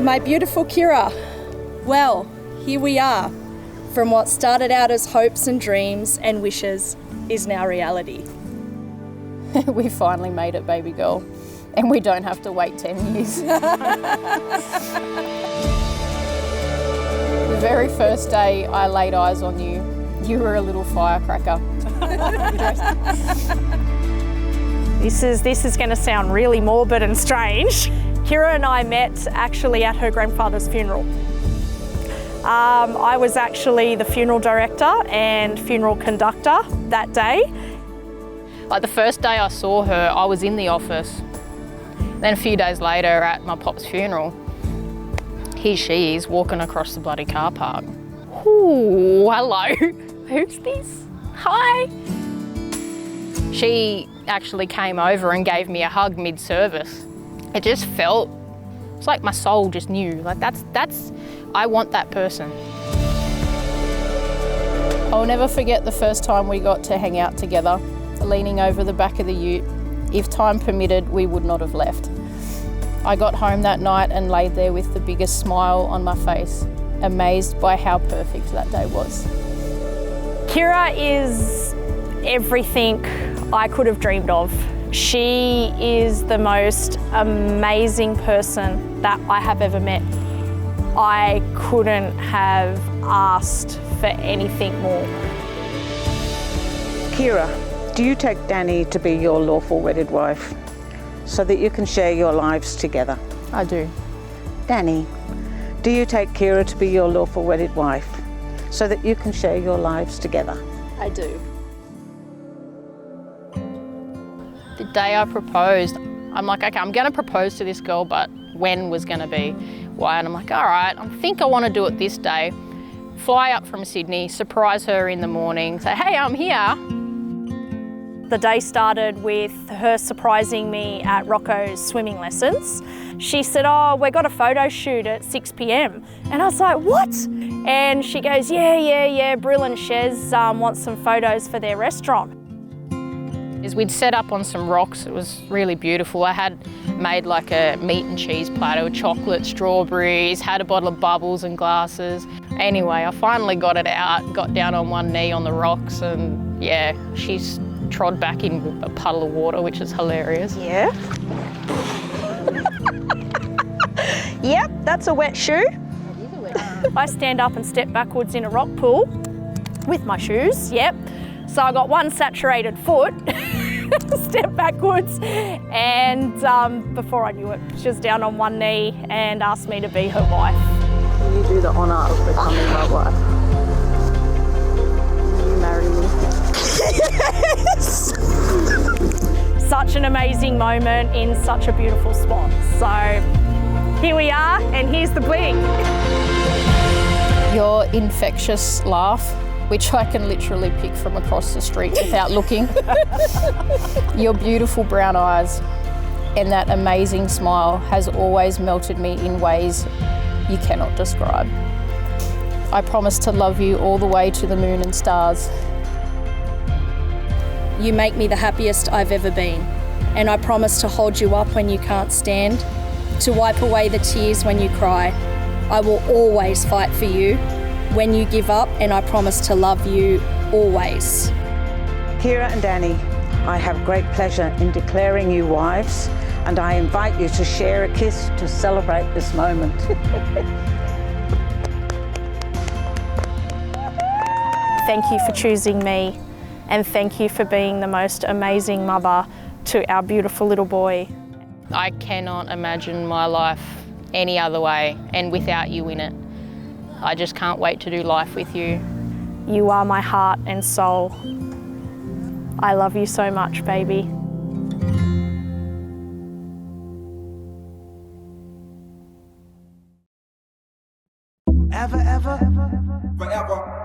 My beautiful Kira. Well, here we are. From what started out as hopes and dreams and wishes is now reality. We finally made it, baby girl, and we don't have to wait 10 years. The very first day I laid eyes on you, you were a little firecracker. This is going to sound really morbid and strange. Kira and I met actually at her grandfather's funeral. I was actually the funeral director and funeral conductor that day. Like the first day I saw her, I was in the office. Then a few days later at my pop's funeral, here she is walking across the bloody car park. Ooh, hello, who's this? Hi. She actually came over and gave me a hug mid-service. It just felt, it's like my soul just knew, like that's, I want that person. I'll never forget the first time we got to hang out together, leaning over the back of the ute. If time permitted, we would not have left. I got home that night and laid there with the biggest smile on my face, amazed by how perfect that day was. Kira is everything I could have dreamed of. She is the most amazing person that I have ever met. I couldn't have asked for anything more. Kira, do you take Danni to be your lawful wedded wife so that you can share your lives together? I do. Danni, do you take Kira to be your lawful wedded wife so that you can share your lives together? I do. The day I proposed, I'm like, okay, I'm gonna propose to this girl, but when was gonna be? Why? And I'm like, all right, I think I wanna do it this day. Fly up from Sydney, surprise her in the morning, say, hey, I'm here. The day started with her surprising me at Rocco's swimming lessons. She said, oh, we've got a photo shoot at 6 p.m. And I was like, what? And she goes, yeah, Brill and Shez want some photos for their restaurant. We'd set up on some rocks, it was really beautiful. I had made like a meat and cheese platter with chocolate, strawberries, had a bottle of bubbles and glasses. Anyway, I finally got it out, got down on one knee on the rocks, and yeah, she's trod back in a puddle of water, which is hilarious. Yeah. Yep, that's a wet shoe. I stand up and step backwards in a rock pool with my shoes, yep. So I got one saturated foot, step backwards, and before I knew it, she was down on one knee and asked me to be her wife. Will you do the honour of becoming my wife? Will you marry me? Yes! Such an amazing moment in such a beautiful spot. So here we are, and here's the bling. Your infectious laugh, which I can literally pick from across the street without looking. Your beautiful brown eyes and that amazing smile has always melted me in ways you cannot describe. I promise to love you all the way to the moon and stars. You make me the happiest I've ever been, and I promise to hold you up when you can't stand, to wipe away the tears when you cry. I will always fight for you when you give up, and I promise to love you always. Kira and Danni, I have great pleasure in declaring you wives, and I invite you to share a kiss to celebrate this moment. Thank you for choosing me, and thank you for being the most amazing mother to our beautiful little boy. I cannot imagine my life any other way and without you in it. I just can't wait to do life with you. You are my heart and soul. I love you so much, baby. Ever, forever.